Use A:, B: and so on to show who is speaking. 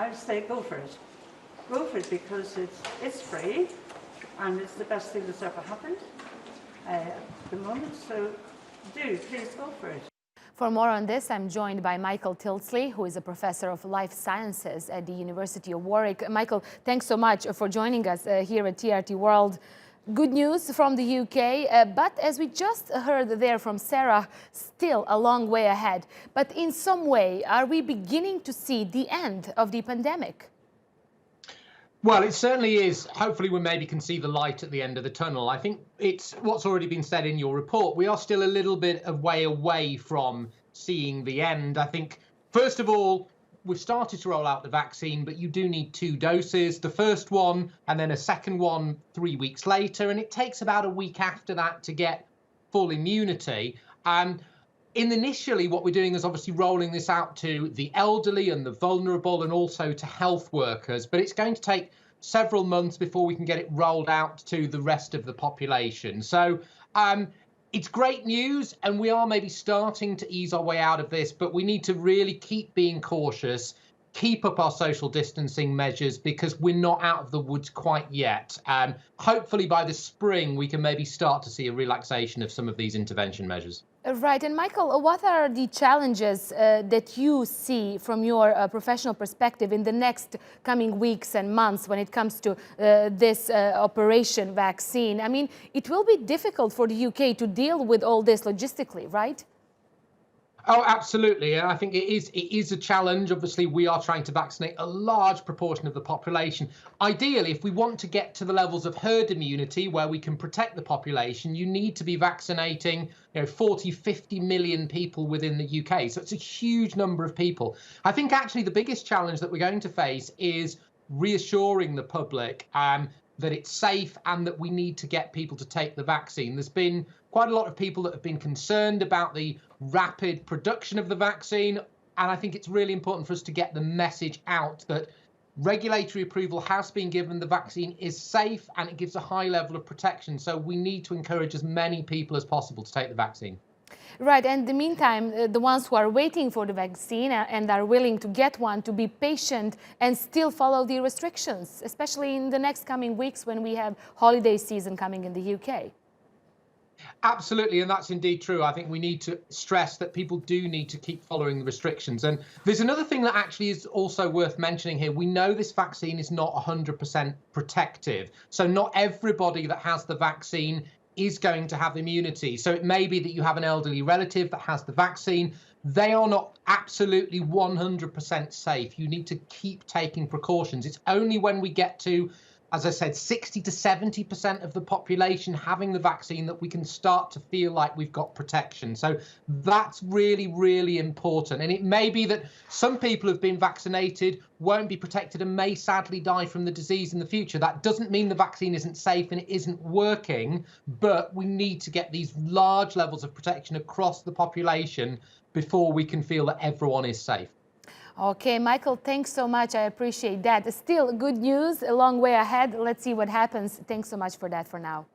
A: I would say go for it. Go for it because it's free and it's the best thing that's ever happened at the moment. So please go for it.
B: For more on this, I'm joined by Michael Tildesley, who is a professor of life sciences at the University of Warwick. Michael, thanks so much for joining us here at TRT World. Good news from the UK, but as we just heard there from Sarah, still a long way ahead. But in some way, are we beginning to see the end of the pandemic?
C: Well, it certainly is. Hopefully we maybe can see the light at the end of the tunnel. I think it's what's already been said in your report. We are still a little bit of way away from seeing the end. I think, first of all, we've started to roll out the vaccine, but you do need 2 doses, the first one and then a second one 3 weeks later. And it takes about a week after that to get full immunity. Initially, what we're doing is obviously rolling this out to the elderly and the vulnerable and also to health workers. But it's going to take several months before we can get it rolled out to the rest of the population. So it's great news, and we are maybe starting to ease our way out of this, but we need to really keep being cautious, keep up our social distancing measures, because we're not out of the woods quite yet. Hopefully by the spring, we can maybe start to see a relaxation of some of these intervention measures.
B: Right. And Michael, what are the challenges that you see from your professional perspective in the next coming weeks and months when it comes to this operation vaccine? I mean, it will be difficult for the UK to deal with all this logistically, right?
C: Oh, absolutely. I think it is a challenge. Obviously, we are trying to vaccinate a large proportion of the population. Ideally, if we want to get to the levels of herd immunity where we can protect the population, you need to be vaccinating 40, 50 million people within the UK. So it's a huge number of people. I think actually the biggest challenge that we're going to face is reassuring the public that it's safe and that we need to get people to take the vaccine. There's been quite a lot of people that have been concerned about the rapid production of the vaccine. And I think it's really important for us to get the message out that regulatory approval has been given, the vaccine is safe and it gives a high level of protection. So we need to encourage as many people as possible to take the vaccine.
B: Right, and in the meantime, the ones who are waiting for the vaccine and are willing to get one, to be patient and still follow the restrictions, especially in the next coming weeks when we have holiday season coming in the UK.
C: Absolutely, and that's indeed true. I think we need to stress that people do need to keep following the restrictions. And there's another thing that actually is also worth mentioning here. We know this vaccine is not 100% protective. So not everybody that has the vaccine is going to have immunity. So it may be that you have an elderly relative that has the vaccine. They are not absolutely 100% safe. You need to keep taking precautions. It's only when we get to, as I said, 60 to 70% of the population having the vaccine that we can start to feel like we've got protection. So that's really, really important. And it may be that some people who've been vaccinated won't be protected and may sadly die from the disease in the future. That doesn't mean the vaccine isn't safe and it isn't working, but we need to get these large levels of protection across the population before we can feel that everyone is safe.
B: Okay, Michael, thanks so much. I appreciate that. Still good news, a long way ahead. Let's see what happens. Thanks so much for that for now.